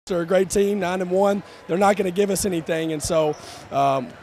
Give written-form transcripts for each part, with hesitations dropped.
They're a great team, 9-1. They're not going to give us anything, and so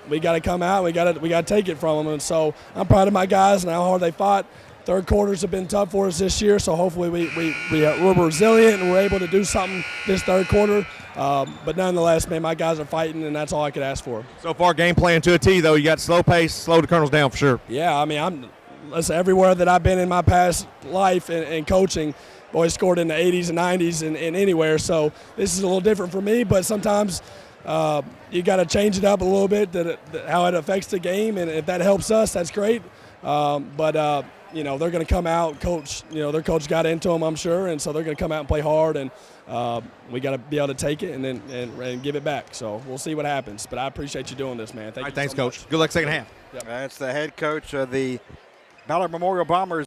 we got to come out. We got to take it from them, and so I'm proud of my guys and how hard they fought. Third quarters have been tough for us this year, so hopefully we're resilient and we're able to do something this third quarter. But nonetheless, man, my guys are fighting, and that's all I could ask for. So far, game plan to a T, though. You got slow pace, slow the Colonels down for sure. Yeah, I mean, listen, everywhere that I've been in my past life and coaching, boys scored in the 80s and 90s and anywhere. So this is a little different for me, but sometimes you got to change it up a little bit, how it affects the game, and if that helps us, that's great. But they're going to come out, coach. Their coach got into them, I'm sure, and so they're going to come out and play hard, and we got to be able to take it and give it back. So we'll see what happens. But I appreciate you doing this, man. All right, thanks, Coach. Good luck second half. Yep. That's the head coach of the Ballard Memorial Bombers.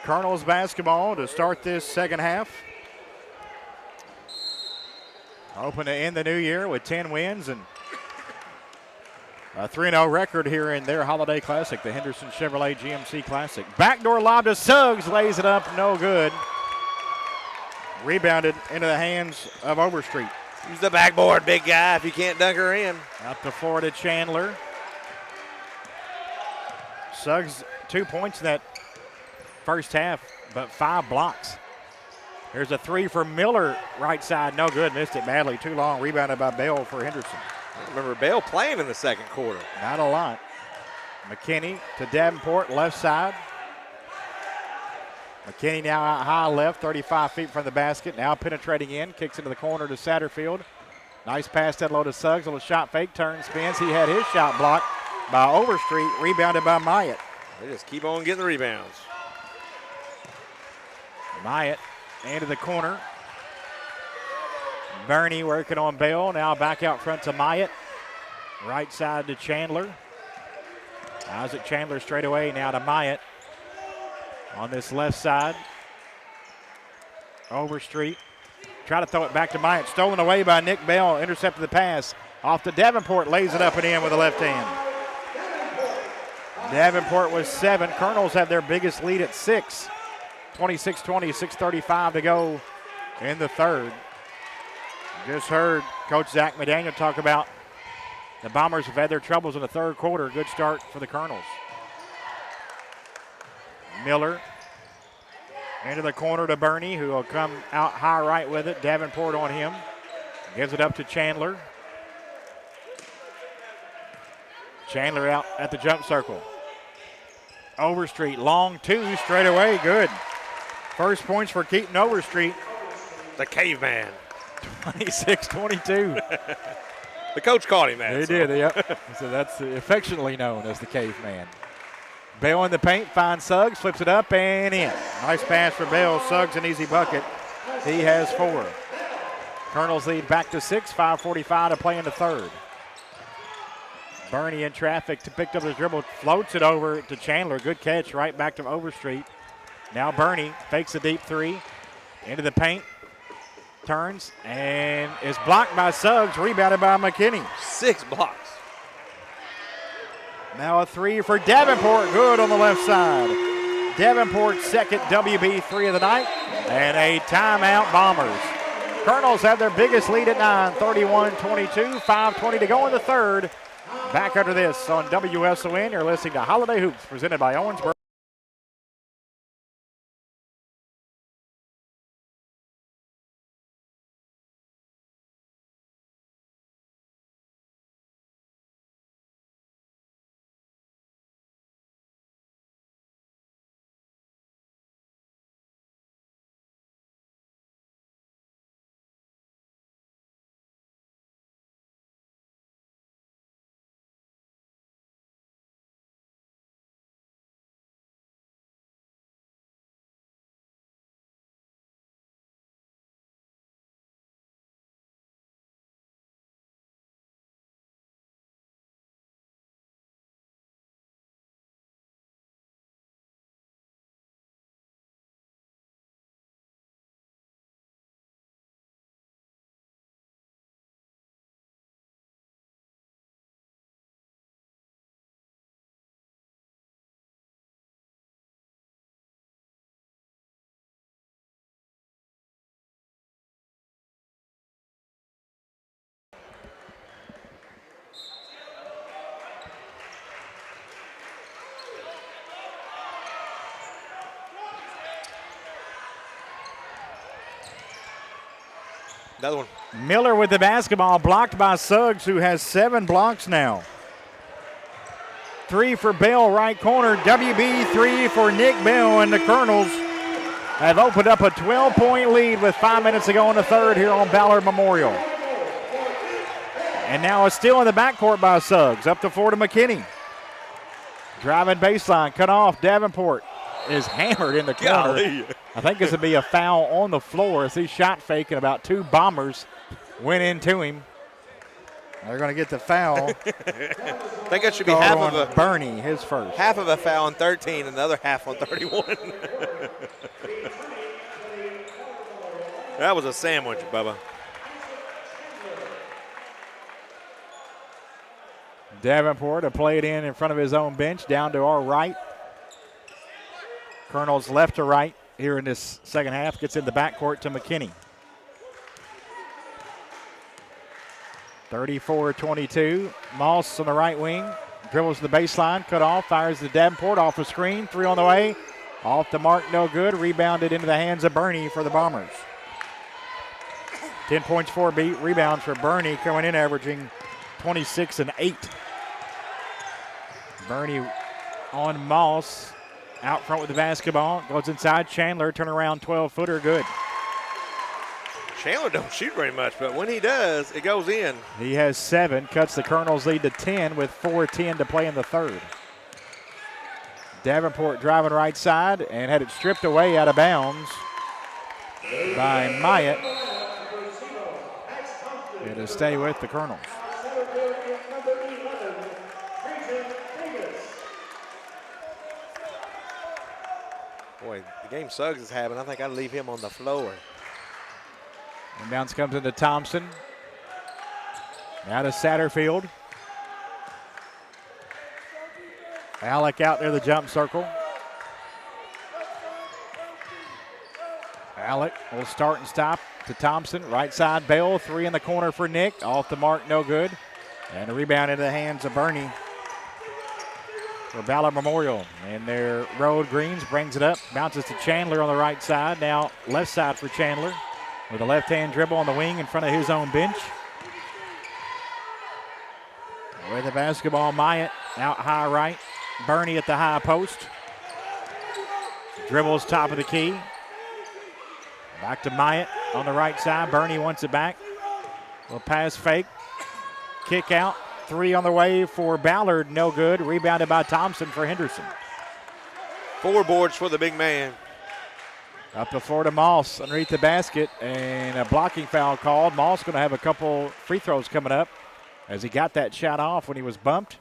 Colonels basketball to start this second half. Hoping to end the new year with 10 wins and a 3-0 record here in their holiday classic, the Henderson Chevrolet GMC Classic. Backdoor lob to Suggs, lays it up, no good. Rebounded into the hands of Overstreet. Use the backboard, big guy, if you can't dunk her in. Up the floor to Chandler. Suggs 2 points in that first half, but 5 blocks. There's a 3 for Miller, right side, no good, missed it badly, too long, rebounded by Bell for Henderson. I remember Bell playing in the second quarter. Not a lot. McKinney to Davenport, left side. McKinney now out high left, 35 feet from the basket, now penetrating in, kicks into the corner to Satterfield. Nice pass down low to Suggs on a shot fake, turns, spins. He had his shot blocked by Overstreet, rebounded by Myatt. They just keep on getting the rebounds. Myatt into the corner. Bernie working on Bell. Now back out front to Myatt. Right side to Chandler. Isaac Chandler straight away now to Myatt. On this left side. Overstreet. Try to throw it back to Myatt. Stolen away by Nick Bell. Intercepted the pass. Off to Davenport. Lays it up and in with the left hand. Davenport was 7. Colonels have their biggest lead at 6. 26-20, 6:35 to go in the third. Just heard Coach Zach McDaniel talk about the Bombers have had their troubles in the third quarter. Good start for the Colonels. Miller into the corner to Bernie, who will come out high right with it. Davenport on him. Gives it up to Chandler. Chandler out at the jump circle. Overstreet, long 2, straight away, good. First points for Keaton Overstreet. The caveman. 26-22. The coach caught him, man. He did, yep. So that's affectionately known as the caveman. Bell in the paint, finds Suggs, flips it up and in. Nice pass for Bell. Suggs an easy bucket. He has 4. Colonels lead back to 6, 5:45 to play in the third. Bernie in traffic to pick up his dribble, floats it over to Chandler. Good catch right back to Overstreet. Now Bernie fakes a deep 3 into the paint, turns and is blocked by Suggs, rebounded by McKinney. 6 blocks. Now a 3 for Davenport, good on the left side. Davenport's second WB 3 of the night, and a timeout, Bombers. Colonels have their biggest lead at 9, 31-22, 5:20 to go in the third. Back after this on WSON, you're listening to Holiday Hoops presented by Owensboro. Another one. Miller with the basketball, blocked by Suggs, who has 7 blocks now. 3 for Bell, right corner. WB 3 for Nick Bell, and the Colonels have opened up a 12-point lead with 5 minutes to go in the third here on Ballard Memorial. And now it's still in the backcourt by Suggs. Up the floor to McKinney. Driving baseline, cut off. Davenport is hammered in the corner. Golly. I think this would be a foul on the floor as he shot fake, and about 2 Bombers went into him. They're going to get the foul. I think that should be half of a Bernie, his first. Half of a foul on 13 and the other half on 31. That was a sandwich, Bubba. Davenport to play it in front of his own bench, down to our right. Colonel's left to right here in this second half, gets in the backcourt to McKinney. 34-22. Moss on the right wing, dribbles the baseline, cut off, fires the Davenport off a screen, 3 on the way. Off the mark, no good. Rebounded into the hands of Bernie for the Bombers. 10 points, 4 rebounds for Bernie, coming in averaging 26 and 8. Bernie on Moss, out front with the basketball, goes inside. Chandler, turnaround 12-footer, good. Chandler don't shoot very much, but when he does, it goes in. He has 7, cuts the Colonels' lead to 10 with 4:10 to play in the third. Davenport driving right side and had it stripped away out of bounds by Myatt. It'll stay with the Colonels. Boy, the game Suggs is having, I think I'd leave him on the floor. And bounce comes into Thompson. Now to Satterfield. Alec out near the jump circle. Alec will start and stop to Thompson. Right side, Bell. 3 in the corner for Nick. Off the mark, no good. And a rebound into the hands of Bernie for Ballard Memorial. And their road greens brings it up. Bounces to Chandler on the right side. Now left side for Chandler with a left-hand dribble on the wing in front of his own bench. With the basketball, Myatt out high right. Bernie at the high post. Dribbles top of the key. Back to Myatt on the right side. Bernie wants it back. Little pass fake. Kick out. 3 on the way for Ballard. No good. Rebounded by Thompson for Henderson. 4 boards for the big man. Up the floor to Moss underneath the basket. And a blocking foul called. Moss going to have a couple free throws coming up as he got that shot off when he was bumped.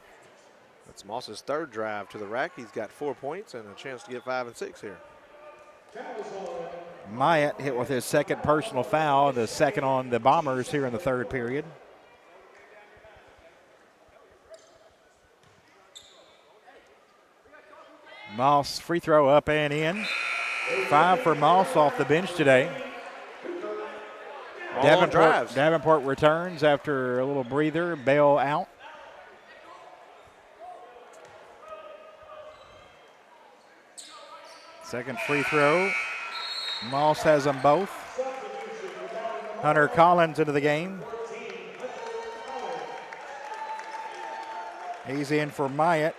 That's Moss's 3rd drive to the rack. He's got 4 points and a chance to get 5 and 6 here. Myatt hit with his 2nd personal foul, the 2nd on the Bombers here in the 3rd period. Moss free throw up and in. 5 for Moss off the bench today. Davenport returns after a little breather. Bell out. Second free throw. Moss has them both. Hunter Collins into the game. He's in for Myatt.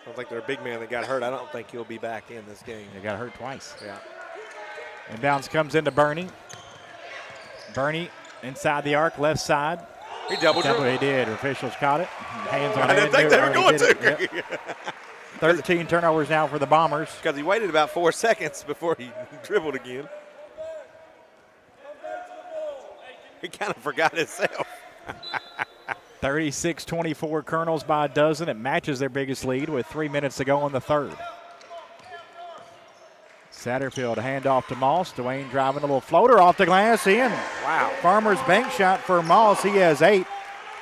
I don't think their big man that got hurt. I don't think he'll be back in this game. He got hurt twice. Yeah. Inbounds comes into Bernie. Bernie inside the arc, left side. He doubled it. He did. Officials caught it. Hands on I didn't think they were going to. Yep. 13 turnovers now for the Bombers. Because he waited about 4 seconds before he dribbled again. He kind of forgot himself. 36-24 Colonels by a dozen. It matches their biggest lead with 3 minutes to go in the 3rd. Satterfield handoff to Moss. Dwayne driving a little floater off the glass in. Wow. Farmers Bank shot for Moss. He has 8.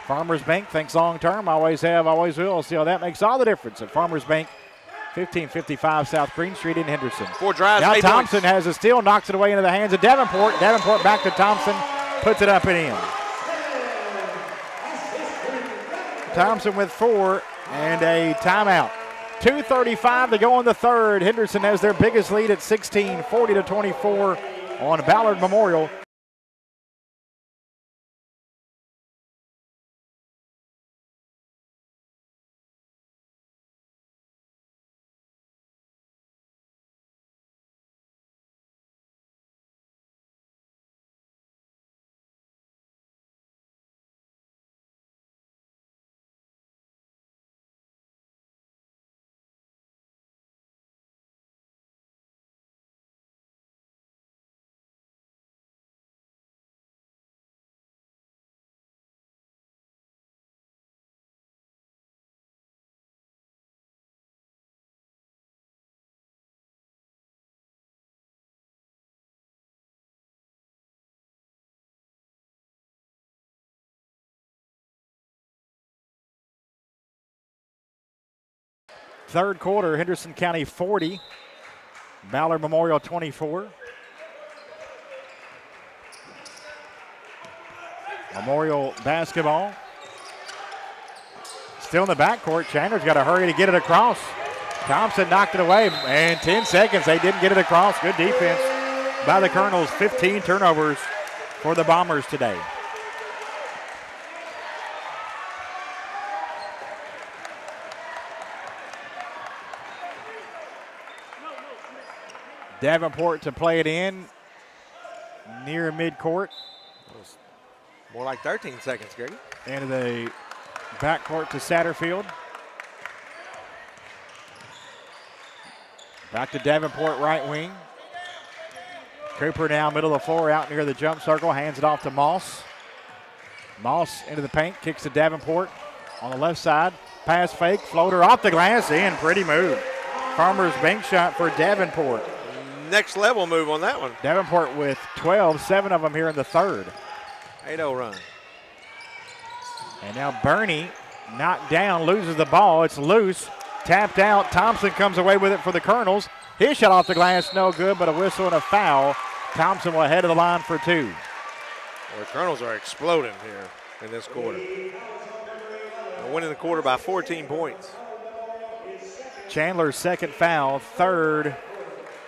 Farmers Bank thinks long term. Always have, always will. See how that makes all the difference at Farmers Bank, 1555 South Green Street in Henderson. 4 drives. Now 8 Thompson points. has a steal, knocks it away into the hands of Davenport. Davenport back to Thompson, puts it up and in. Thompson with 4 and a timeout. 2:35 to go in the 3rd. Henderson has their biggest lead at 16, 40-24 on Ballard Memorial. Third quarter, Henderson County 40, Ballard Memorial 24. Memorial basketball. Still in the backcourt. Chandler's got to hurry to get it across. Thompson knocked it away, and 10 seconds. They didn't get it across. Good defense by the Colonels. 15 turnovers for the Bombers today. Davenport to play it in near midcourt. More like 13 seconds, Greg. Into the backcourt to Satterfield. Back to Davenport, right wing. Cooper now middle of the floor, out near the jump circle, hands it off to Moss. Moss into the paint, kicks to Davenport on the left side. Pass fake, floater off the glass, in. Pretty move. Farmers bank shot for Davenport. Next level move on that one. Davenport with 12, 7 of them here in the 3rd. 8-0 run. And now Bernie knocked down, loses the ball. It's loose, tapped out. Thompson comes away with it for the Colonels. His shot off the glass, no good, but a whistle and a foul. Thompson will head of the line for 2. Well, the Colonels are exploding here in this quarter. They're winning the quarter by 14 points. Chandler's second foul, third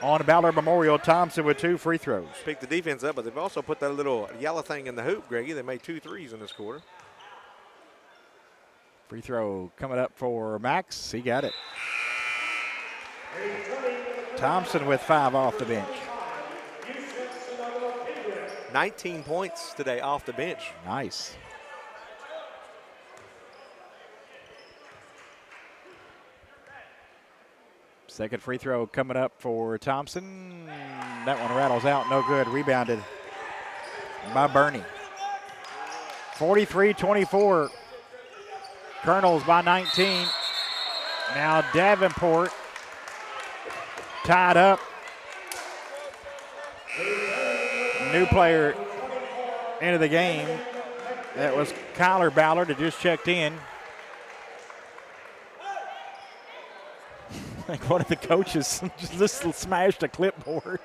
on Ballard Memorial. Thompson with 2 free throws. Picked the defense up, but they've also put that little yellow thing in the hoop, Greggy. They made 2 threes in this quarter. Free throw coming up for Max. He got it. Thompson with 5 off the bench. 19 points today off the bench. Nice. Second free throw coming up for Thompson. That one rattles out, no good. Rebounded by Bernie. 43-24. Colonels by 19. Now Davenport tied up. New player into the game. That was Kyler Ballard that just checked in. I think one of the coaches just smashed a clipboard.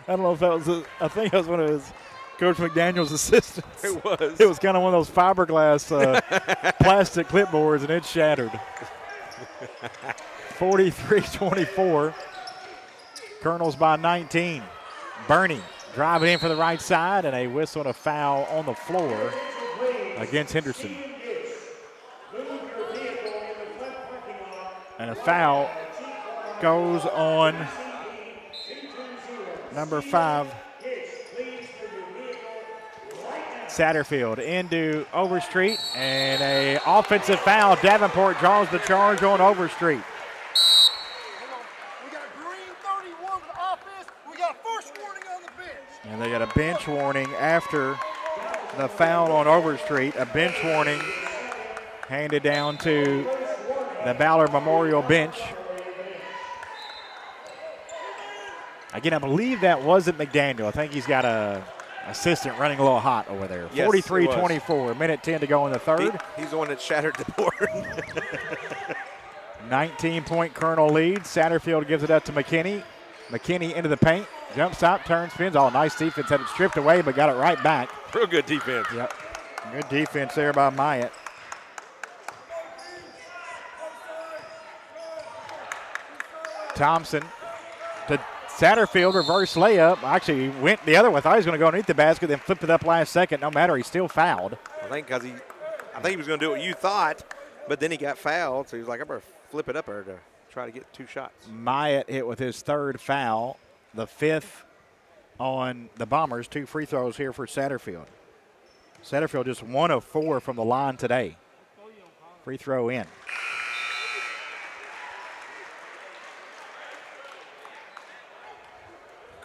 I don't know if that was I think that was one of his Coach McDaniel's assistants. It was. It was kind of one of those fiberglass plastic clipboards, and it shattered. 43-24. Colonels by 19. Bernie driving in for the right side, and a whistle and a foul on the floor against Henderson. And a foul goes on number 5, Satterfield, into Overstreet, and a offensive foul. Davenport draws the charge on Overstreet. We got green 31 for the offense. We got a first warning on the bench. And they got a bench warning after the foul on Overstreet. A bench warning handed down to the Ballard Memorial bench. Again, I believe that wasn't McDaniel. I think he's got a assistant running a little hot over there. Yes, 43-24, minute 10 to go in the third. He's the one that shattered the board. 19-point Colonel lead. Satterfield gives it up to McKinney. McKinney into the paint. Jump stop, turns, spins. All nice defense. Had it stripped away, but got it right back. Real good defense. Yep. Good defense there by Myatt. Thompson to Satterfield, reverse layup. Actually, he went the other way. Thought he was going to go underneath the basket, then flipped it up last second. No matter, he still fouled. I think he was going to do what you thought, but then he got fouled, so he was like, I better flip it up there to try to get 2 shots. Myatt hit with his 3rd foul, the 5th on the Bombers. 2 free throws here for Satterfield. Satterfield just 1 of 4 from the line today. Free throw in.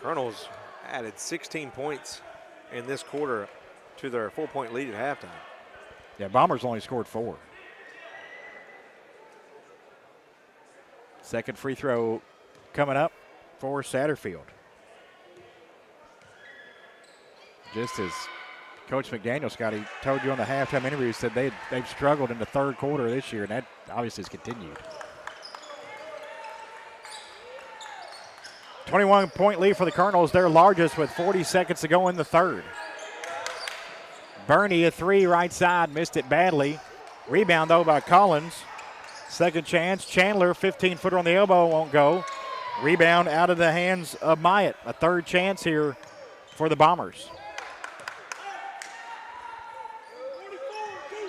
Colonels added 16 points in this quarter to their 4-point lead at halftime. Yeah, Bombers only scored 4. Second free throw coming up for Satterfield. Just as Coach McDaniel, Scotty, told you on the halftime interview, said they've struggled in the 3rd quarter this year, and that obviously has continued. 21-point lead for the Colonels, their largest, with 40 seconds to go in the 3rd. Bernie, a 3 right side, missed it badly. Rebound, though, by Collins. Second chance. Chandler, 15-footer on the elbow, won't go. Rebound out of the hands of Myatt. A 3rd chance here for the Bombers.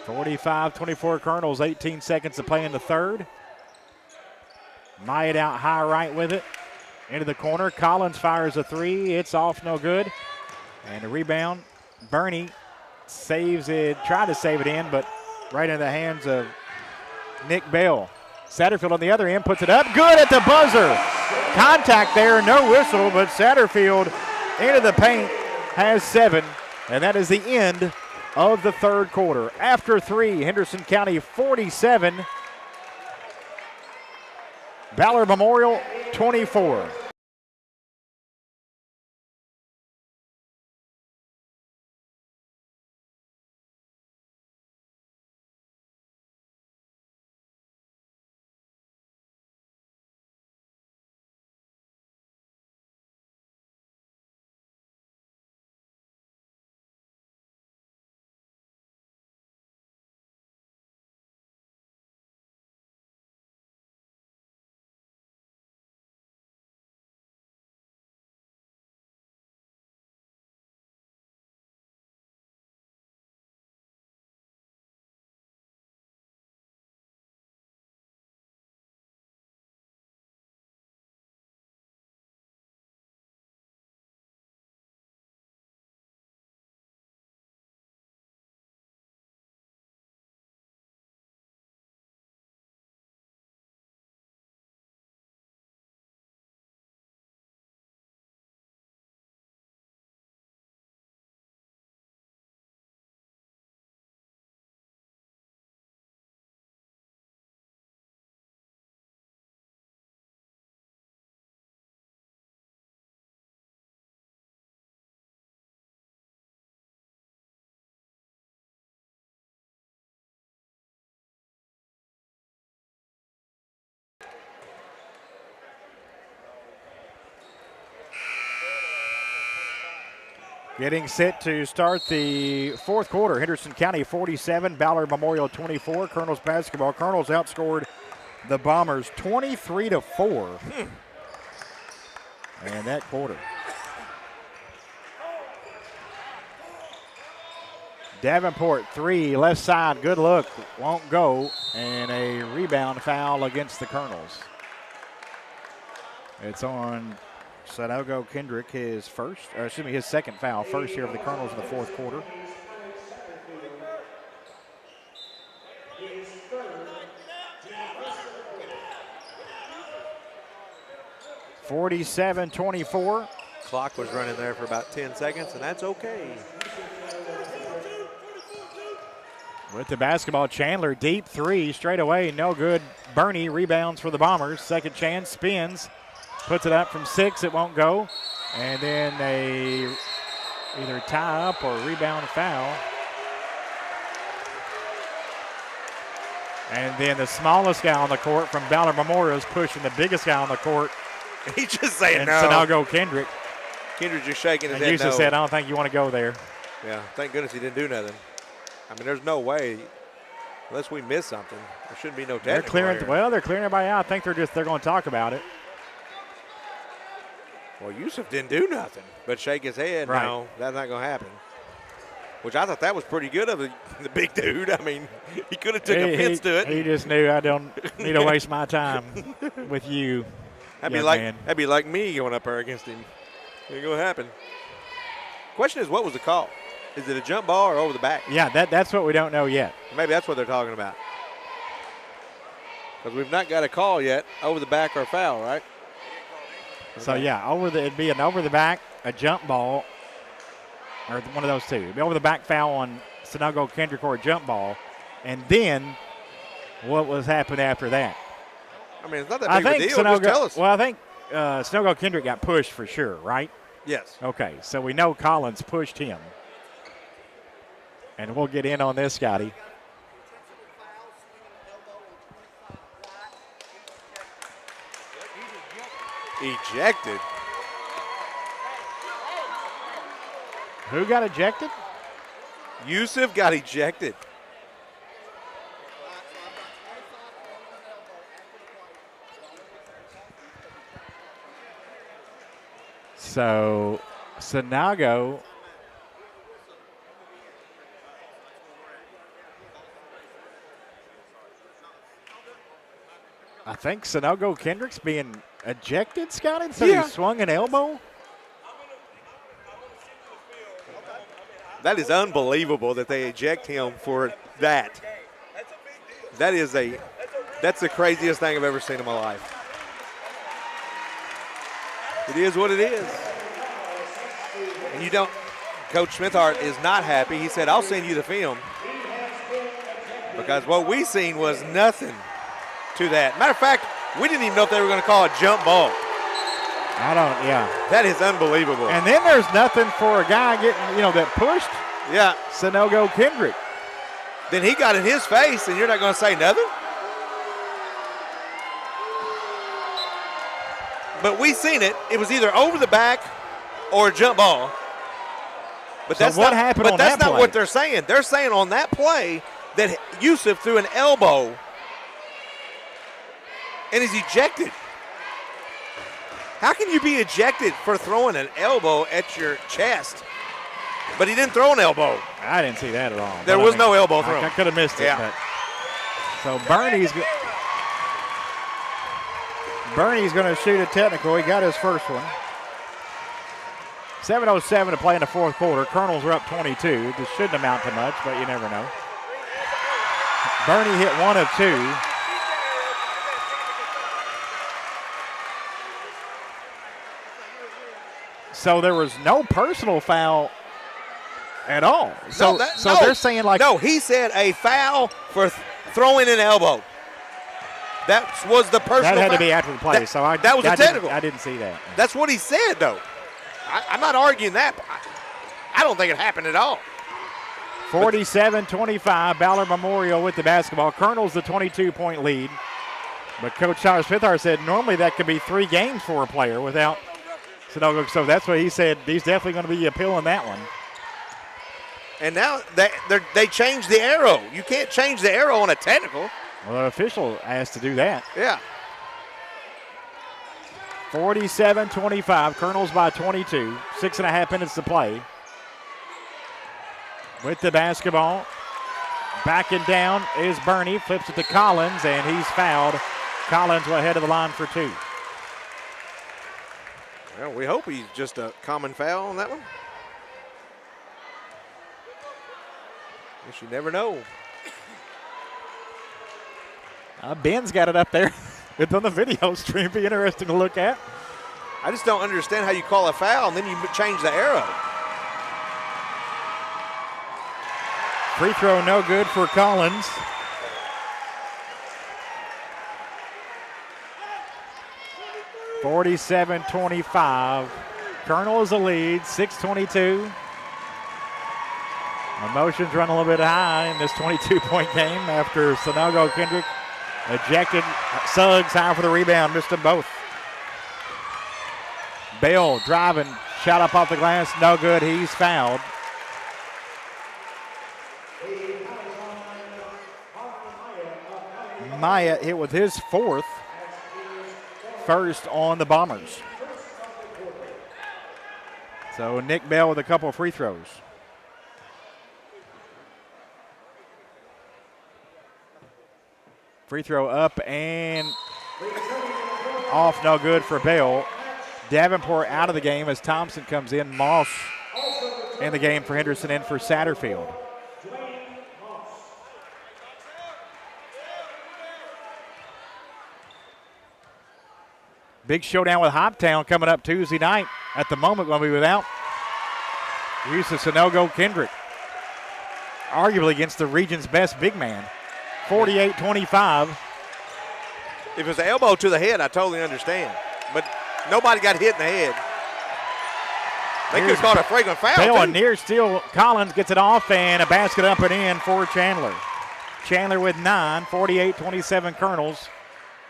45-24 Colonels, 18 seconds to play in the 3rd. Myatt out high right with it. Into the corner. Collins fires a 3. It's off, no good. And a rebound. Bernie saves it, tried to save it in, but right into the hands of Nick Bell. Satterfield on the other end puts it up. Good at the buzzer. Contact there, no whistle, but Satterfield into the paint has 7. And that is the end of the 3rd quarter. After 3, Henderson County 47. Ballard Memorial 24. Getting set to start the fourth quarter. Henderson County 47, Ballard Memorial 24. Colonels basketball. Colonels outscored the Bombers 23-4 in that quarter. Davenport, 3, left side, good look, won't go, and a rebound foul against the Colonels. It's on Sanogo Kendrick, his second foul, first here of the Colonels in the fourth quarter. (47-24). Clock was running there for about 10 seconds, and that's okay. With the basketball, Chandler, deep 3, straight away, no good. Bernie rebounds for the Bombers. Second chance, spins, puts it up from 6, it won't go. And then they either tie up or rebound foul. And then the smallest guy on the court from Ballard Memorial is pushing the biggest guy on the court. He's just saying no. Sanogo Kendrick. Kendrick just shaking his And head Yusuf said, I don't think you want to go there. Yeah, thank goodness he didn't do nothing. I mean, there's no way, unless we miss something, there shouldn't be no technical. They're clearing everybody out. I think they're going to talk about it. Well, Yusuf didn't do nothing but shake his head. Right. No, that's not going to happen. Which I thought that was pretty good of the big dude. I mean, he could have took offense to it. He just knew I don't need to waste my time with you. That'd be like me going up there against him. Ain't going to happen. Question is, what was the call? Is it a jump ball or over the back? Yeah, that's what we don't know yet. Maybe that's what they're talking about. Because we've not got a call yet, over the back or foul, right? So, yeah, it'd be an over the back, a jump ball, or one of those two. It'd be over the back foul on Sanogo Kendrick or a jump ball. And then what was happening after that? I mean, it's not that big of a deal. Just tell us. Well, I think Sanogo Kendrick got pushed for sure, right? Yes. Okay, so we know Collins pushed him. And we'll get in on this, Scotty. Ejected. Who got ejected? Yusuf got ejected. So, Sanogo. I think Sanogo Kendrick's being ejected, Scotty, so he swung an elbow. That is unbelievable that they eject him for that. That's the craziest thing I've ever seen in my life. It is what it is. And Coach Smithart is not happy. He said, I'll send you the film. Because what we seen was nothing to that. Matter of fact, we didn't even know if they were going to call a jump ball. That is unbelievable. And then there's nothing for a guy getting, that pushed Sanogo Kendrick. Then he got in his face, and you're not going to say nothing? But we seen it. It was either over the back or a jump ball. But that's what happened on that play? But that's not what they're saying. They're saying on that play that Yusuf threw an elbow and is ejected. How can you be ejected for throwing an elbow at your chest? But he didn't throw an elbow. I didn't see that at all. There was no elbow throw. I could have missed it. Yeah. So Bernie's going to shoot a technical. He got his first one. 7:07 to play in the fourth quarter. Colonels are up 22. This shouldn't amount to much, but you never know. Bernie hit 1 of 2. So there was no personal foul at all. So they're saying No, he said a foul for throwing an elbow. That was the personal foul. That had to be after the play. That was a technical. I didn't see that. That's what he said, though. I'm not arguing that. I don't think it happened at all. 47-25, Ballard Memorial with the basketball. Colonel's the 22-point lead. But Coach Smithart said normally that could be 3 games for a player without So that's what he said. He's definitely going to be appealing that one. And now they changed the arrow. You can't change the arrow on a technical. Well, the official asked to do that. Yeah. 47-25. Colonels by 22. 6.5 minutes to play. With the basketball. Backing down is Bernie. Flips it to Collins, and he's fouled. Collins will head of the line for 2. Well, we hope he's just a common foul on that one. Guess you never know. Ben's got it up there. It's on the video stream. Be interesting to look at. I just don't understand how you call a foul and then you change the arrow. Free throw no good for Collins. (47-25). Colonels the lead, 6:22. Emotions run a little bit high in this 22-point game after Sanogo Kendrick ejected Suggs high for the rebound, missed them both. Bell driving, shot up off the glass, no good, he's fouled. Maya hit with his first on the Bombers. So Nick Bell with a couple of free throws. Free throw up and off, no good for Bell. Davenport out of the game as Thompson comes in. Moss in the game for Henderson, in for Satterfield. Big showdown with Hoptown coming up Tuesday night. At the moment, going to be without use of Sanogo Kendrick, arguably against the region's best big man. 48-25. If it was an elbow to the head, I totally understand. But nobody got hit in the head. They could have caught a fragrant foul. Bell, a near steal. Collins gets it off, and a basket up and in for Chandler. Chandler with 9, 48-27 Colonels.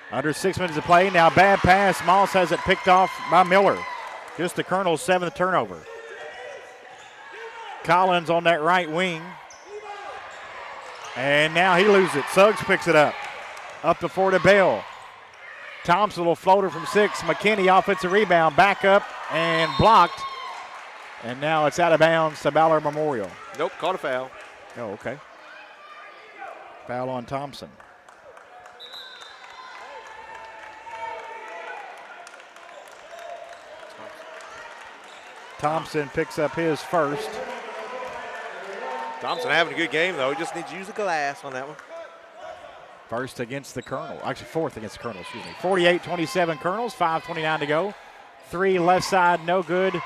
Under 6 minutes to play. Now bad pass. Moss has it picked off by Miller. Just the Colonels' 7th turnover. Collins on that right wing. And now he loses it. Suggs picks it up. Up to 4 to Bell. Thompson, a little floater from 6. McKinney offensive rebound. Back up and blocked. And now it's out of bounds to Ballard Memorial. Nope, caught a foul. Oh, okay. Foul on Thompson. Thompson picks up his first. Thompson having a good game, though. He just needs to use the glass on that one. First against the Colonel. Actually, 4th against the Colonel, 48-27 Colonels, 5:29 to go. 3 left side, no good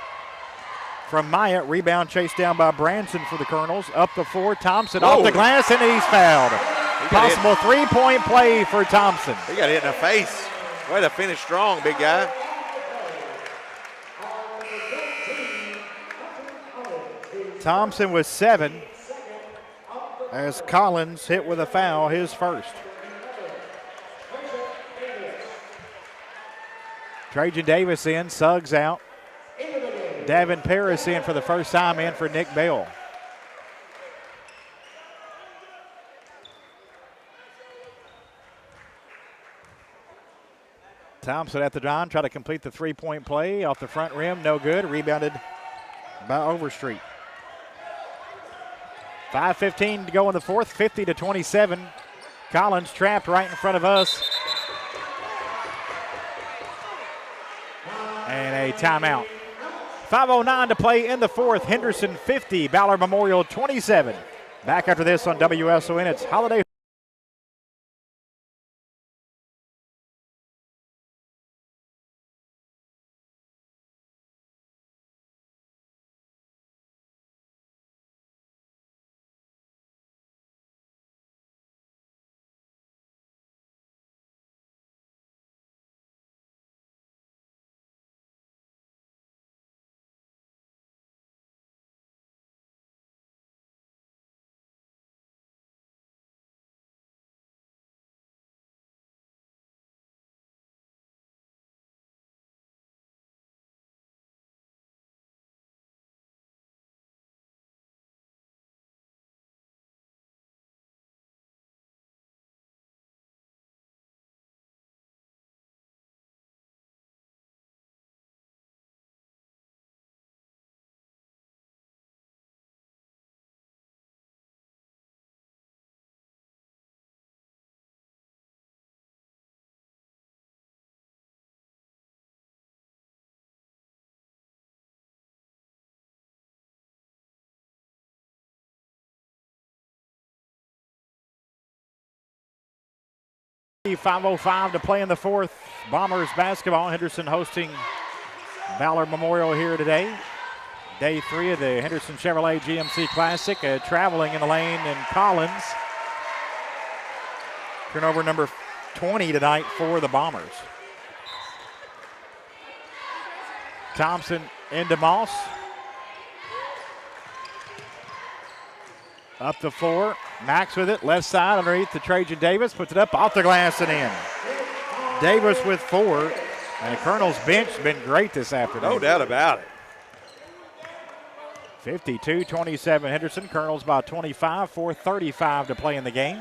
from Maya. Rebound chased down by Branson for the Colonels. Up the 4, Thompson off the glass, and he's fouled. Possible 3-point play for Thompson. He got hit in the face. Way to finish strong, big guy. Thompson with 7 as Collins hit with a foul, his first. Trajan Davis in, Suggs out. Davin Paris in for the first time, in for Nick Bell. Thompson at the line, try to complete the 3-point play off the front rim, no good. Rebounded by Overstreet. 5:15 to go in the 4th, 50-27. Collins trapped right in front of us. And a timeout. 5:09 to play in the 4th. Henderson 50, Ballard Memorial 27. Back after this on WSON. It's Holiday 5:05 to play in the fourth. Bombers basketball. Henderson hosting Ballard Memorial here today. Day 3 of the Henderson Chevrolet GMC Classic. Traveling in the lane in Collins. Turnover number 20 tonight for the Bombers. Thompson into Moss. Up the floor. Max with it. Left side underneath to Trajan Davis. Puts it up off the glass and in. Davis with 4. And the Colonel's bench has been great this afternoon. No doubt about it. 52-27 Henderson. Colonels by 25. 4:35 to play in the game.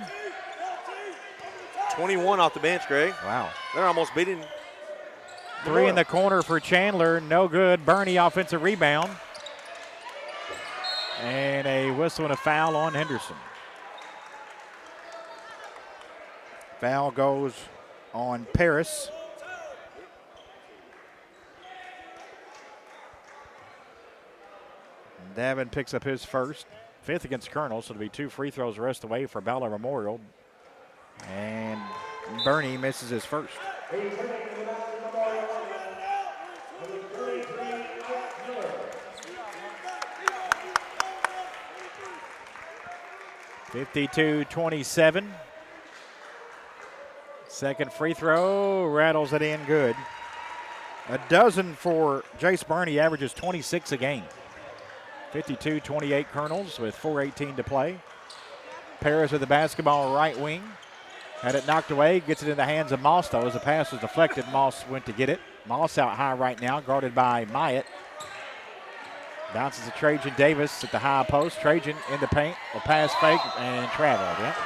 21 off the bench, Greg. Wow. They're almost beating. 3 in the corner for Chandler. No good. Bernie offensive rebound. And a whistle and a foul on Henderson. Foul goes on Paris. Davin picks up his first. 5th against Colonel, so it'll be 2 free throws the rest away for Ballard Memorial. And Bernie misses his first. 52-27. Second free throw, rattles it in good. A dozen for Jace Burney, averages 26 a game. 52-28 Colonels with 4:18 to play. Paris with the basketball right wing. Had it knocked away, gets it in the hands of Moss though. As the pass was deflected, Moss went to get it. Moss out high right now, guarded by Myatt. Bounces to Trajan Davis at the high post. Trajan in the paint, a pass fake and traveled. Yep.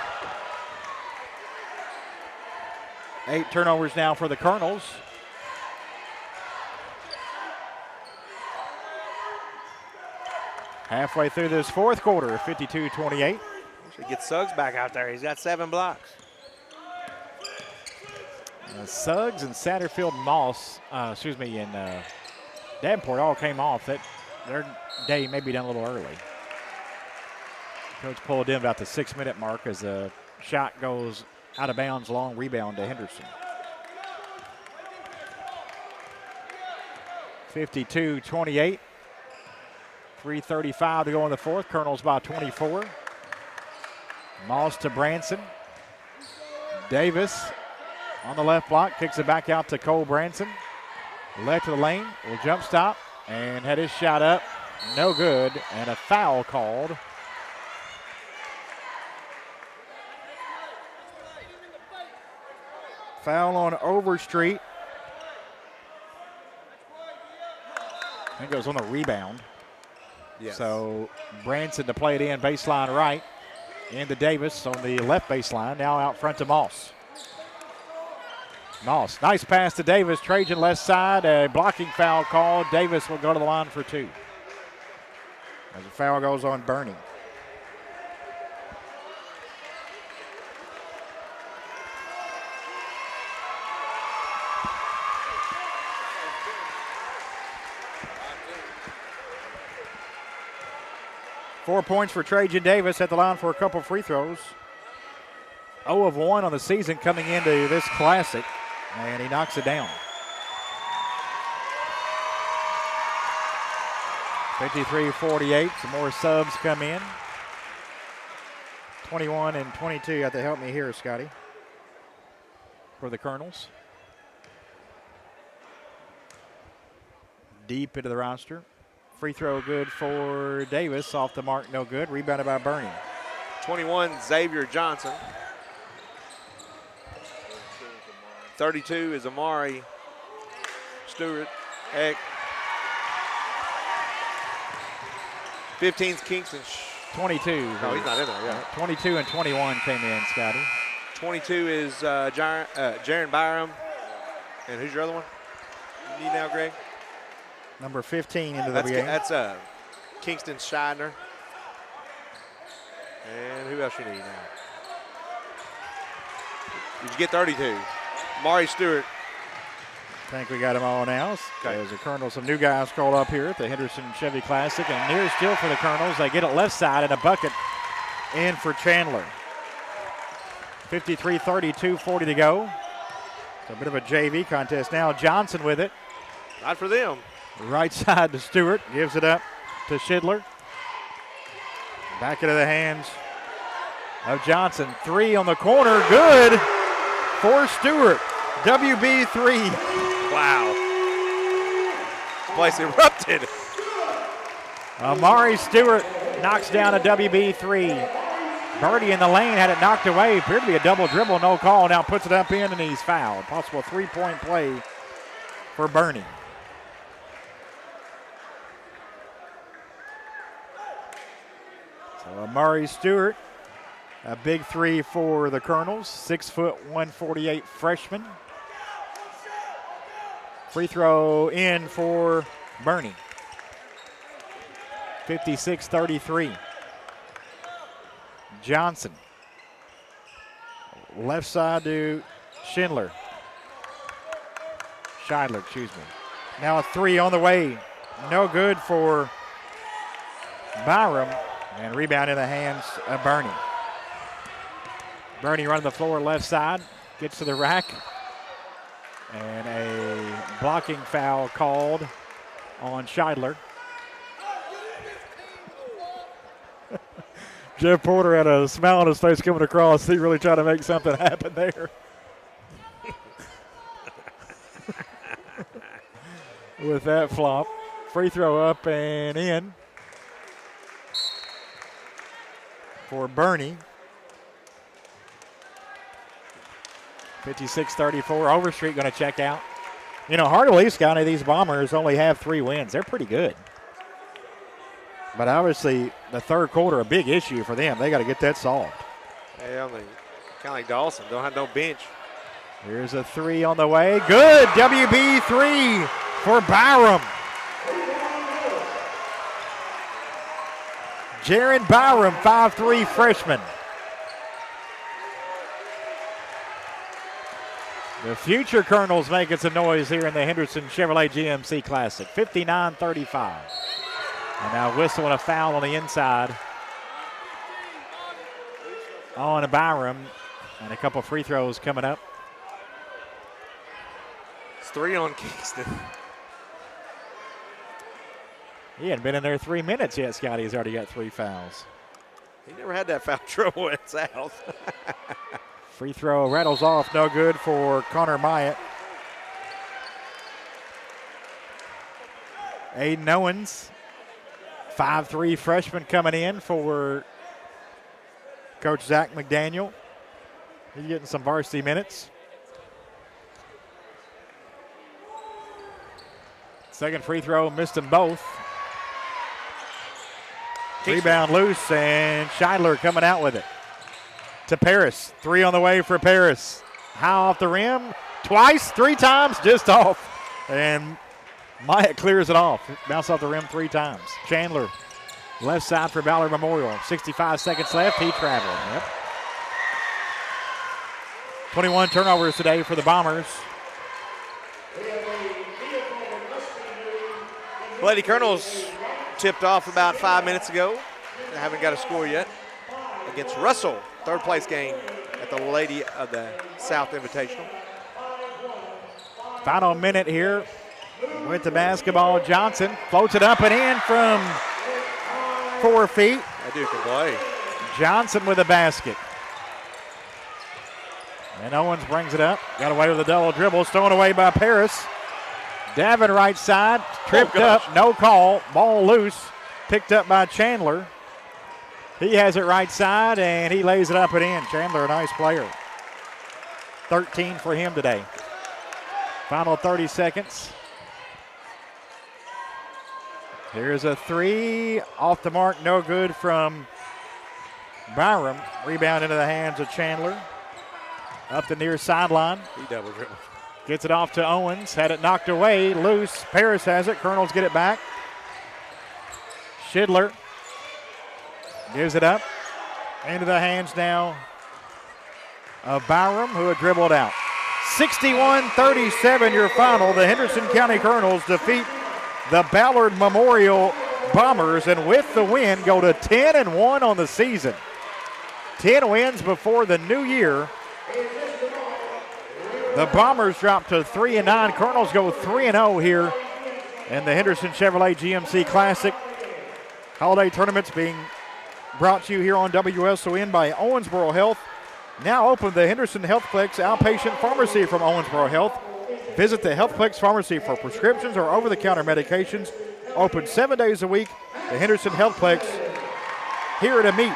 8 turnovers now for the Colonels. Halfway through this fourth quarter, 52-28. Should get Suggs back out there. He's got 7 blocks. Suggs and Satterfield Moss, and Davenport all came off. Their day may be done a little early. Coach pulled in about the 6-minute mark as a shot goes out of bounds, long rebound to Henderson. 52-28. 3:35 to go in the fourth. Colonels by 24. Moss to Branson. Davis on the left block, kicks it back out to Cole Branson. Left to the lane, will jump stop, and had his shot up. No good, and a foul called. Foul on Overstreet. I think it was on the rebound. Yes. So Branson to play it in baseline right. Into Davis on the left baseline. Now out front to Moss. Moss, nice pass to Davis. Trajan left side. A blocking foul called. Davis will go to the line for 2. As the foul goes on Bernie. Four points for Trajan Davis at the line for a couple free throws. 0 of 1 on the season coming into this classic, and he knocks it down. 53-48, some more subs come in. 21 and 22, you have to help me here, Scotty, for the Colonels. Deep into the roster. Free throw good for Davis. Off the mark, no good. Rebounded by Bernie. 21, Xavier Johnson. 32 is Amari Stewart. Heck. 15's Kingston. 22. No, he's not in there, yeah. 22 and 21 came in, Scotty. 22 is Jaron Byram. And who's your other one? You need now, Greg? Number 15 into the game. That's Kingston Scheidner. And who else you need now? Did you get 32? Mari Stewart. I think we got them all now. Okay. There's the Colonels, some new guys called up here at the Henderson Chevy Classic. And near still for the Colonels. They get it left side and a bucket in for Chandler. 53-32, 40 to go. It's a bit of a JV contest now. Johnson with it. Not for them. Right side to Stewart. Gives it up to Schindler. Back into the hands of Johnson. 3 on the corner. Good for Stewart. WB 3. Wow. This place erupted. Amari Stewart knocks down a WB 3. Birdie in the lane had it knocked away. Appeared to be a double dribble, no call. Now puts it up in and he's fouled. Possible 3-point play for Bernie. So Amari Stewart, a big 3 for the Colonels. 6 foot, 148 freshman. Free throw in for Bernie. 56-33. Johnson. Left side to Scheidler, excuse me. Now a 3 on the way. No good for Byram. And rebound in the hands of Bernie. Bernie running the floor left side. Gets to the rack. And a blocking foul called on Scheidler. Jeff Porter had a smile on his face coming across. He really tried to make something happen there. With that flop. Free throw up and in for Bernie. 56-34. Overstreet going to check out. You know, Hardy East County, these Bombers only have 3 wins. They're pretty good. But obviously, the third quarter, a big issue for them. They got to get that solved. Yeah, kind of like Dawson. Don't have no bench. Here's a 3 on the way. Good. WB 3 for Byram. Jaron Byram, 5'3" freshman. The future Colonels making some noise here in the Henderson Chevrolet GMC Classic. 59-35. And now whistle and a foul on the inside on Byram. And a couple free throws coming up. It's 3 on Kingston. He hadn't been in there 3 minutes yet, Scotty. He's already got 3 fouls. He never had that foul trouble at South. Free throw rattles off, no good for Connor Myatt. Aiden Owens, 5'3" freshman coming in for Coach Zach McDaniel. He's getting some varsity minutes. Second free throw, missed them both. Rebound loose, and Scheidler coming out with it. To Paris. 3 on the way for Paris. High off the rim. Twice, 3 times, just off. And Myatt clears it off. Bounce off the rim 3 times. Chandler, left side for Ballard Memorial. 65 seconds left. He traveled. Yep. 21 turnovers today for the Bombers. Lady Colonels tipped off about 5 minutes ago. They haven't got a score yet. Against Russell, third place game at the Lady of the South Invitational. Final minute here with the basketball. Johnson floats it up and in from 4 feet. That dude can play. Johnson with a basket. And Owens brings it up. Got away with a double dribble. Stolen away by Paris. Davin right side. Tripped up. No call. Ball loose. Picked up by Chandler. He has it right side, and he lays it up and in. Chandler, a nice player. 13 for him today. Final 30 seconds. Here's a 3 off the mark, no good from Byram. Rebound into the hands of Chandler. Up the near sideline. He double dribbled. Gets it off to Owens. Had it knocked away. Loose. Paris has it. Colonels get it back. Schindler gives it up. Into the hands now of Byram, who had dribbled out. 61-37 your final. The Henderson County Colonels defeat the Ballard Memorial Bombers, and with the win go to 10-1 on the season. 10 wins before the new year. The Bombers drop to 3-9. Colonels go 3-0 here in the Henderson Chevrolet GMC Classic. Holiday tournaments being brought to you here on WSON by Owensboro Health. Now open the Henderson Healthplex Outpatient Pharmacy from Owensboro Health. Visit the Healthplex Pharmacy for prescriptions or over-the-counter medications. Open 7 days a week. The Henderson Healthplex here to meet